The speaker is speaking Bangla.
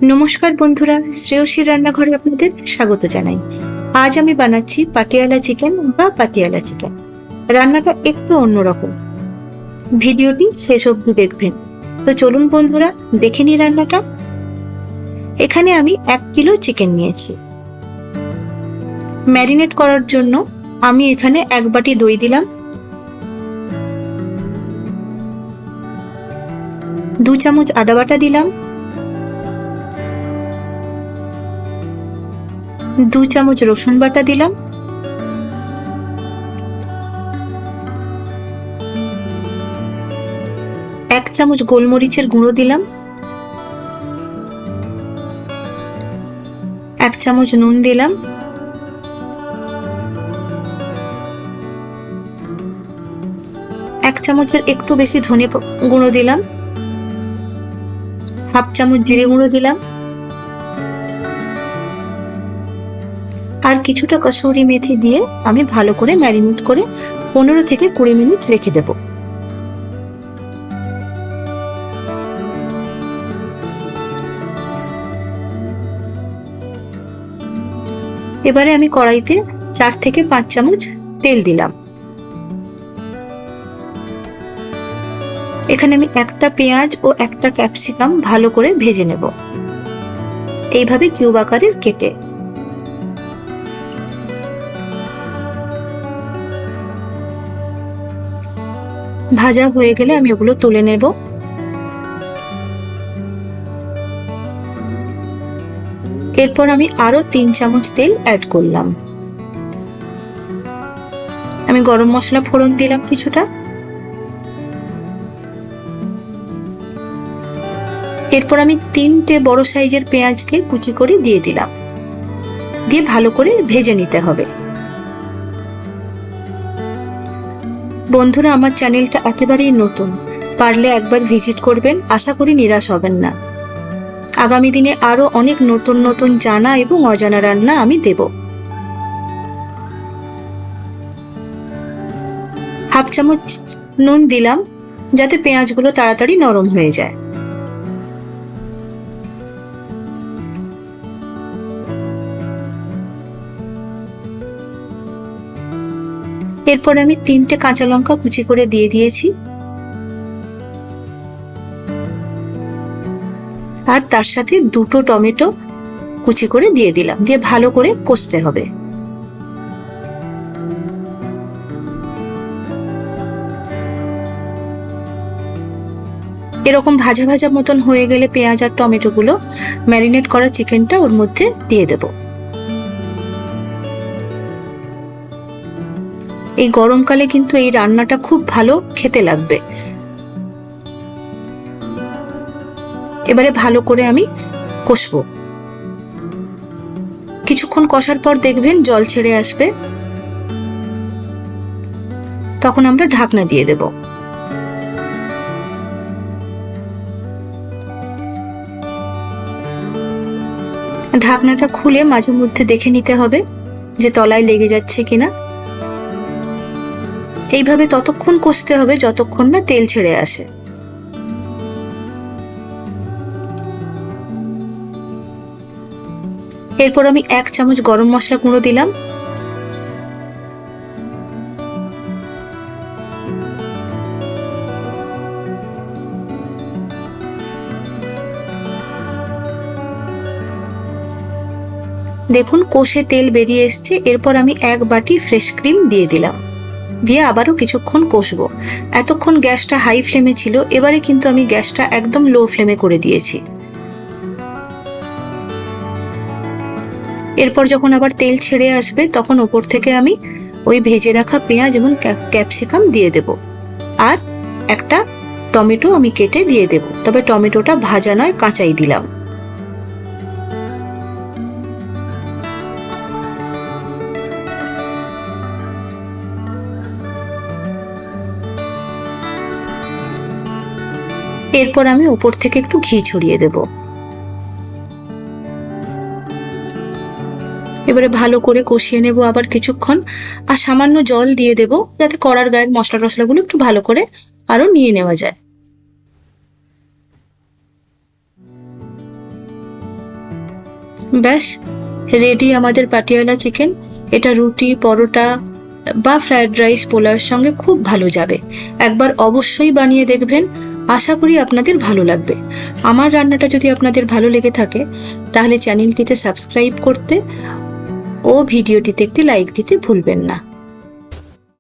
নমস্কার বন্ধুরা, শ্রেয়সীর রান্নাঘরে আপনাদের স্বাগত জানাই। আজ আমি বানাচ্ছি পাটিয়ালা চিকেন বা পাতিয়ালা চিকেন। রান্নাটা একটু অন্যরকম, ভিডিওটি শেষ অবধি দেখবেন। তো চলুন বন্ধুরা, দেখে নিই রান্নাটা। এখানে আমি 1 কিলো চিকেন নিয়েছি। ম্যারিনেট করার জন্য আমি এখানে 1 বাটি দই দিলাম, 2 চামচ আদা বাটা দিলাম, 2 চামচ রসুন বাটা দিলাম, 1 চামচ গোলমরিচের গুঁড়ো দিলাম, 1 চামচ নুন দিলাম, 1 চামচের একটু বেশি ধনে গুঁড়ো দিলাম, 1/2 চামচ জিরে গুঁড়ো দিলাম, আর কিছুটা কসুরি মেথি দিয়ে আমি ভালো করে ম্যারিনেট করে 15 থেকে 20 মিনিট রেখে দেব। এবারে আমি কড়াইতে 4 থেকে 5 চামচ তেল দিলাম। এখানে আমি একটা পেঁয়াজ ও একটা ক্যাপসিকাম ভালো করে ভেজে নেব, এইভাবে কিউব আকারের কেটে। ভাজা হয়ে গেলে আমি ওগুলো তুলে নেব। এরপর আমি আরো 3 চামচ তেল অ্যাড করলাম। আমি গরম মশলা ফোড়ন দিলাম কিছুটা। এরপর আমি 3টে বড় সাইজের পেঁয়াজকে কুচি করে দিয়ে দিলাম, দিয়ে ভালো করে ভেজে নিতে হবে। বন্ধুরা, আমার চ্যানেলটা একেবারেই নতুন, পারলে একবার ভিজিট করবেন, আশা করি নিরাশ হবেন না। আগামী দিনে আরো অনেক নতুন নতুন জানা এবং অজানা রান্না আমি দেব। 1/2 চামচ নুন দিলাম, যাতে পেঁয়াজগুলো তাড়াতাড়ি নরম হয়ে যায়। এরপর আমি 3টে কাঁচা লঙ্কা কুচি করে দিয়ে দিয়েছি, আর তার সাথে 2টো টমেটো কুচি করে দিয়ে দিলাম, দিয়ে ভালো করে কষতে হবে। এরকম ভাজা ভাজা মতন হয়ে গেলে পেঁয়াজ আর টমেটো গুলো ম্যারিনেট করা চিকেনটা ওর মধ্যে দিয়ে দেব। এই গরমকালে কিন্তু এই রান্নাটা খুব ভালো খেতে লাগবে। এবারে ভালো করে আমি কষবো। কিছুক্ষণ কষার পর দেখবেন জল ছেড়ে আসবে, তখন আমরা ঢাকনা দিয়ে দেব। ঢাকনাটা খুলে মাঝে মধ্যে দেখে নিতে হবে যে তলায় লেগে যাচ্ছে কিনা। এইভাবে ততক্ষণ কষতে হবে যতক্ষণ না তেল ছেড়ে আসে। এরপর আমি 1 চামচ গরম মশলা গুঁড়ো দিলাম, দেখুন কষে তেল বেরিয়ে এসছে। এরপর আমি 1 বাটি ফ্রেশ ক্রিম দিয়ে দিলাম, দিয়ে আবারও কিছুক্ষণ কষবো। এতক্ষণ গ্যাসটা হাই ফ্লেমে ছিল, এবারে কিন্তু আমি গ্যাসটা একদম লো ফ্লেমে করে দিয়েছি। এরপর যখন আবার তেল ছেড়ে আসবে, তখন ওপর থেকে আমি ওই ভেজে রাখা পেঁয়াজ এবং ক্যাপসিকাম দিয়ে দেব, আর একটা টমেটো আমি কেটে দিয়ে দেব, তবে টমেটোটা ভাজা নয়, কাঁচাই দিলাম। এরপর আমি উপর থেকে একটু ঘি ছড়িয়ে দেব। এবারে ভালো করে কষিয়ে নেব আবার কিছুক্ষণ, আর সামান্য জল দিয়ে দেব, যাতে কড়ার গায়ের মশলা টশলাগুলো একটু ভালো করে আরো নিয়ে নেওয়া যায়। ব্যাস রেডি আমাদের পাটিয়ালা চিকেন। এটা রুটি, পরোটা বা ফ্রাইড রাইস, পোলাওয়ের সঙ্গে খুব ভালো যাবে। একবার অবশ্যই বানিয়ে দেখবেন, আশা করি আপনাদের ভালো লাগবে। আমার রান্নাটা যদি আপনাদের ভালো লেগে থাকে তাহলে চ্যানেলটিতে সাবস্ক্রাইব করতে ও ভিডিওটিতে একটি লাইক দিতে ভুলবেন না।